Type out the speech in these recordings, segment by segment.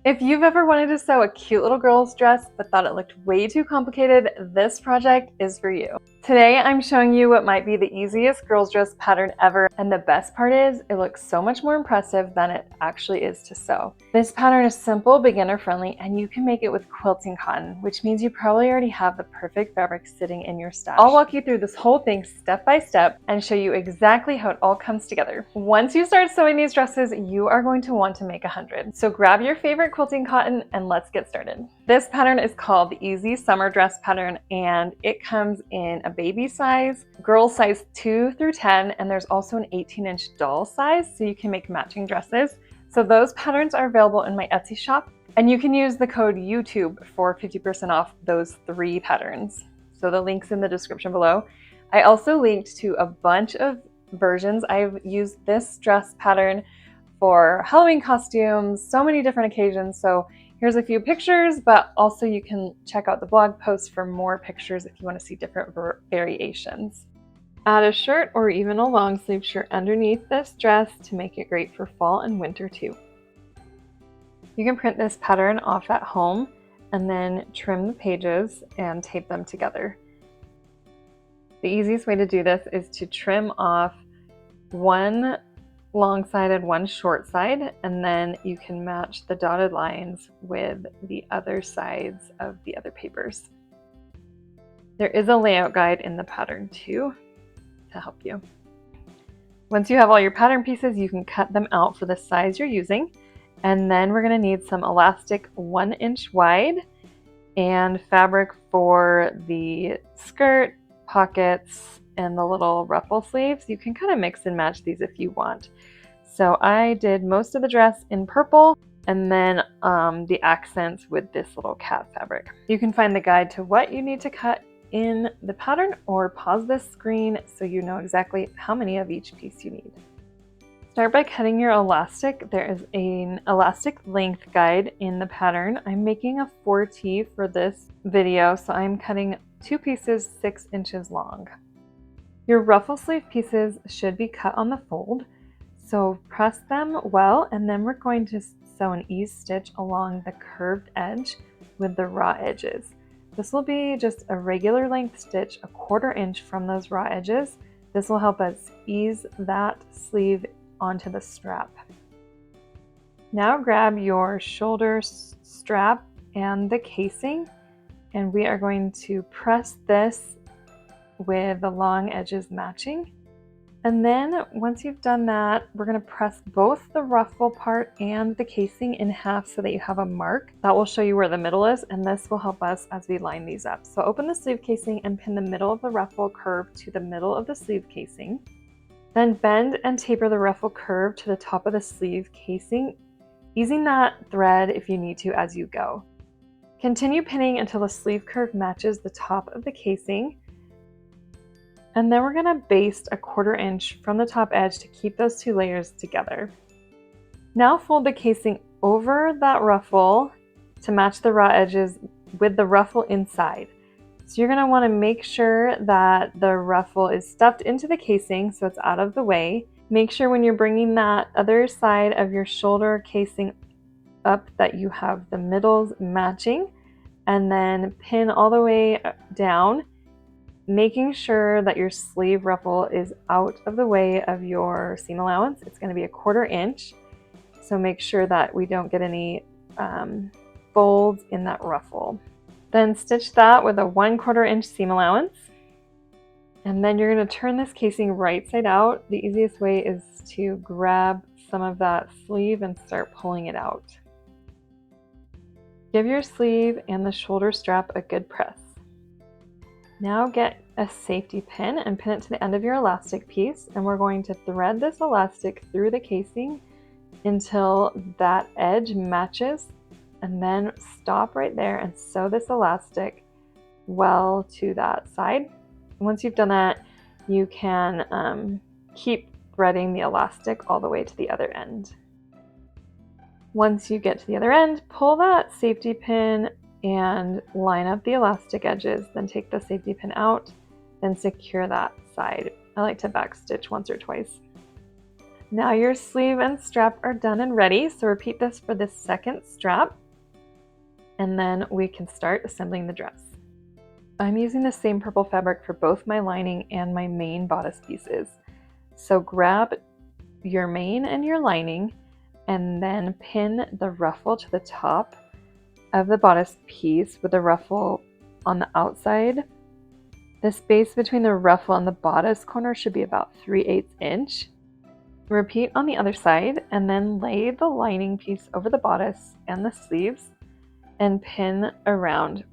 If you've ever wanted to sew a cute little girl's dress but thought it looked way too complicated, this project is for you. Today I'm showing you what might be the easiest girl's dress pattern ever, and the best part is it looks so much more impressive than it actually is to sew. This pattern is simple, beginner friendly, and you can make it with quilting cotton, which means you probably already have the perfect fabric sitting in your stash. I'll walk you through this whole thing step by step and show you exactly how it all comes together. Once you start sewing these dresses, you are going to want to make 100. So grab your favorite quilting cotton and let's get started. This pattern is called the Easy Summer Dress Pattern, and it comes in a baby size, girl size 2 through 10, and there's also an 18-inch doll size, so you can make matching dresses. So those patterns are available in my Etsy shop, and you can use the code YouTube for 50% off those 3 patterns. So the link's in the description below. I also linked to a bunch of versions. I've used this dress pattern for Halloween costumes, so many different occasions. So here's a few pictures, but also you can check out the blog post for more pictures if you want to see different variations. Add a shirt or even a long sleeve shirt underneath this dress to make it great for fall and winter too. You can print this pattern off at home and then trim the pages and tape them together. The easiest way to do this is to trim off one long side and one short side, and then you can match the dotted lines with the other sides of the other papers. There is a layout guide in the pattern too to help you. Once you have all your pattern pieces, you can cut them out for the size you're using, and then we're going to need some elastic 1 inch wide and fabric for the skirt, pockets, and the little ruffle sleeves. You can kind of mix and match these if you want. So I did most of the dress in purple, and then the accents with this little cat fabric. You can find the guide to what you need to cut in the pattern, or pause this screen so you know exactly how many of each piece you need. Start by cutting your elastic. There is an elastic length guide in the pattern. I'm making a 4T for this video, so I'm cutting 2 pieces 6 inches long. Your ruffle sleeve pieces should be cut on the fold, so press them well, and then we're going to sew an ease stitch along the curved edge with the raw edges. This will be just a regular length stitch, a 1/4 inch from those raw edges. This will help us ease that sleeve onto the strap. Now grab your shoulder strap and the casing, and we are going to press this with the long edges matching. And then once you've done that, we're going to press both the ruffle part and the casing in half so that you have a mark. That will show you where the middle is, and this will help us as we line these up. So open the sleeve casing and pin the middle of the ruffle curve to the middle of the sleeve casing. Then bend and taper the ruffle curve to the top of the sleeve casing, easing that thread if you need to as you go. Continue pinning until the sleeve curve matches the top of the casing. And then we're going to baste a 1/4 inch from the top edge to keep those 2 layers together. Now fold the casing over that ruffle to match the raw edges with the ruffle inside. So you're going to want to make sure that the ruffle is stuffed into the casing so it's out of the way. Make sure when you're bringing that other side of your shoulder casing up that you have the middles matching, and then pin all the way down, making sure that your sleeve ruffle is out of the way of your seam allowance. It's going to be a 1/4 inch, so make sure that we don't get any folds in that ruffle. Then stitch that with a 1/4 inch seam allowance, and then you're going to turn this casing right side out. The easiest way is to grab some of that sleeve and start pulling it out. Give your sleeve and the shoulder strap a good press. Now get a safety pin and pin it to the end of your elastic piece, and we're going to thread this elastic through the casing until that edge matches, and then stop right there and sew this elastic well to that side. Once you've done that, you can keep threading the elastic all the way to the other end. Once you get to the other end, pull that safety pin and line up the elastic edges, then take the safety pin out, then secure that side. I like to back stitch once or twice. Now your sleeve and strap are done and ready, so repeat this for the second strap, and then we can start assembling the dress. I'm using the same purple fabric for both my lining and my main bodice pieces. So grab your main and your lining and then pin the ruffle to the top of the bodice piece with the ruffle on the outside. The space between the ruffle and the bodice corner should be about 3/8 inch. Repeat on the other side and then lay the lining piece over the bodice and the sleeves and pin around.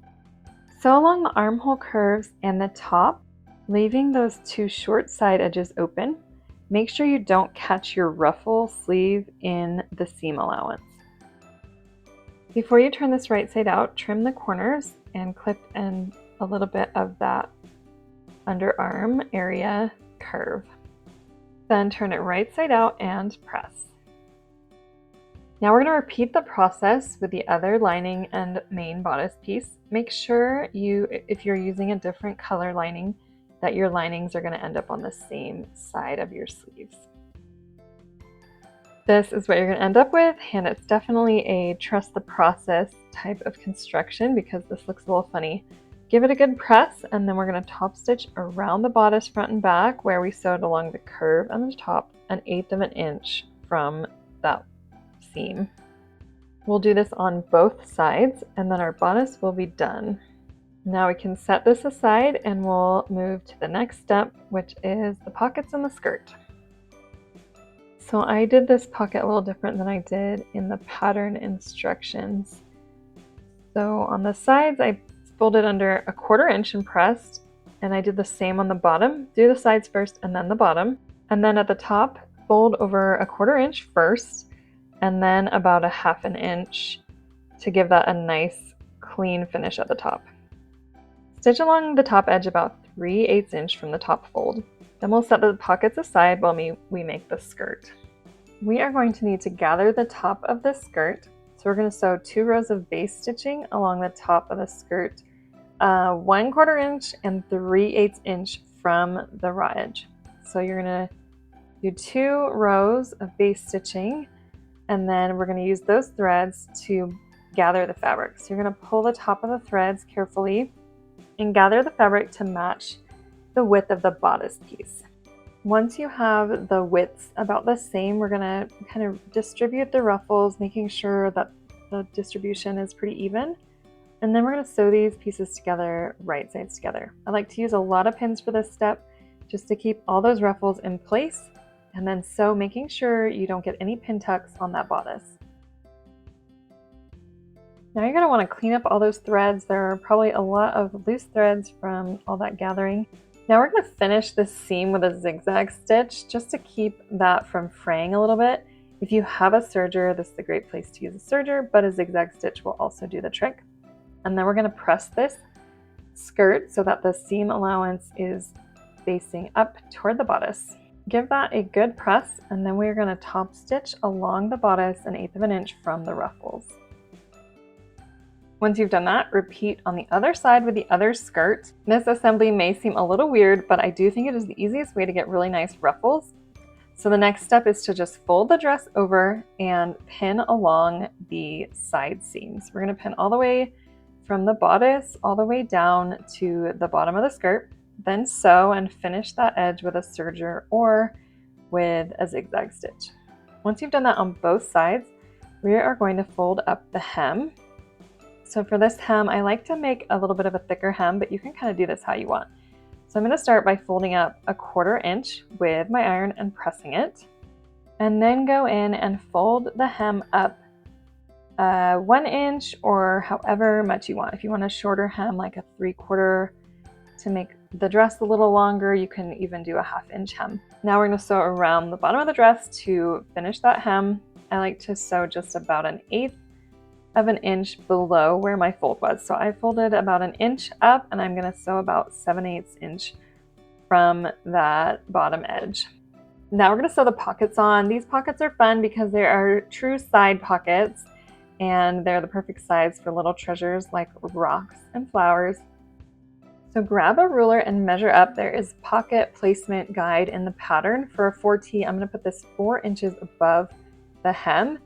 Sew along the armhole curves and the top, leaving those two short side edges open. Make sure you don't catch your ruffle sleeve in the seam allowance. Before you turn this right side out, trim the corners and clip in a little bit of that underarm area curve. Then turn it right side out and press. Now we're going to repeat the process with the other lining and main bodice piece. Make sure if you're using a different color lining, that your linings are going to end up on the same side of your sleeves. This is what you're going to end up with, and it's definitely a trust the process type of construction because this looks a little funny. Give it a good press, and then we're going to top stitch around the bodice front and back where we sewed along the curve on the top 1/8 of an inch from that seam. We'll do this on both sides, and then our bodice will be done. Now we can set this aside and we'll move to the next step, which is the pockets in the skirt. So I did this pocket a little different than I did in the pattern instructions. So on the sides, I folded under 1/4 inch and pressed, and I did the same on the bottom. Do the sides first and then the bottom. And then at the top, fold over 1/4 inch first, and then about 1/2 inch to give that a nice clean finish at the top. Stitch along the top edge about 3/8 inch from the top fold. Then we'll set the pockets aside while we make the skirt. We are going to need to gather the top of the skirt. So we're going to sew 2 rows of base stitching along the top of the skirt, 1/4 inch and 3/8 inch from the raw edge. So you're going to do 2 rows of base stitching, and then we're going to use those threads to gather the fabric. So you're going to pull the top of the threads carefully and gather the fabric to match the width of the bodice piece. Once you have the widths about the same, we're going to kind of distribute the ruffles, making sure that the distribution is pretty even. And then we're going to sew these pieces together, right sides together. I like to use a lot of pins for this step just to keep all those ruffles in place, and then sew, making sure you don't get any pin tucks on that bodice. Now you're going to want to clean up all those threads. There are probably a lot of loose threads from all that gathering. Now we're going to finish this seam with a zigzag stitch just to keep that from fraying a little bit. If you have a serger, this is a great place to use a serger, but a zigzag stitch will also do the trick. And then we're going to press this skirt so that the seam allowance is facing up toward the bodice. Give that a good press, and then we're going to top stitch along the bodice 1/8 inch from the ruffles. Once you've done that, repeat on the other side with the other skirt. This assembly may seem a little weird, but I do think it is the easiest way to get really nice ruffles. So the next step is to just fold the dress over and pin along the side seams. We're going to pin all the way from the bodice all the way down to the bottom of the skirt, then sew and finish that edge with a serger or with a zigzag stitch. Once you've done that on both sides, we are going to fold up the hem. So for this hem, I like to make a little bit of a thicker hem, but you can kind of do this how you want. So I'm going to start by folding up 1/4 inch with my iron and pressing it, and then go in and fold the hem up 1 inch or however much you want. If you want a shorter hem, like a 3/4 to make the dress a little longer, you can even do a 1/2 inch hem. Now we're going to sew around the bottom of the dress to finish that hem. I like to sew just about 1/8 of an inch below where my fold was. So I folded about 1 inch up, and I'm going to sew about 7/8 inch from that bottom edge. Now we're going to sew the pockets on. These pockets are fun because they are true side pockets, and they're the perfect size for little treasures like rocks and flowers. So grab a ruler and measure up. There is pocket placement guide in the pattern. For a 4T, I'm going to put this 4 inches above the hem,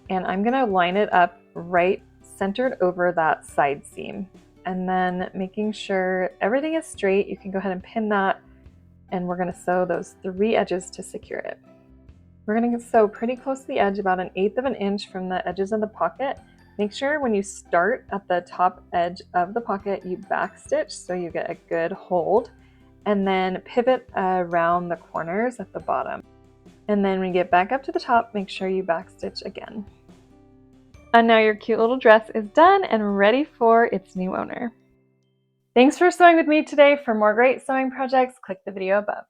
and I'm going to line it up right centered over that side seam. And then making sure everything is straight, you can go ahead and pin that, and we're going to sew those 3 edges to secure it. We're going to sew pretty close to the edge, about 1/8 of an inch from the edges of the pocket. Make sure when you start at the top edge of the pocket, you backstitch so you get a good hold, and then pivot around the corners at the bottom. And then when you get back up to the top, make sure you backstitch again. And now your cute little dress is done and ready for its new owner. Thanks for sewing with me today. For more great sewing projects, click the video above.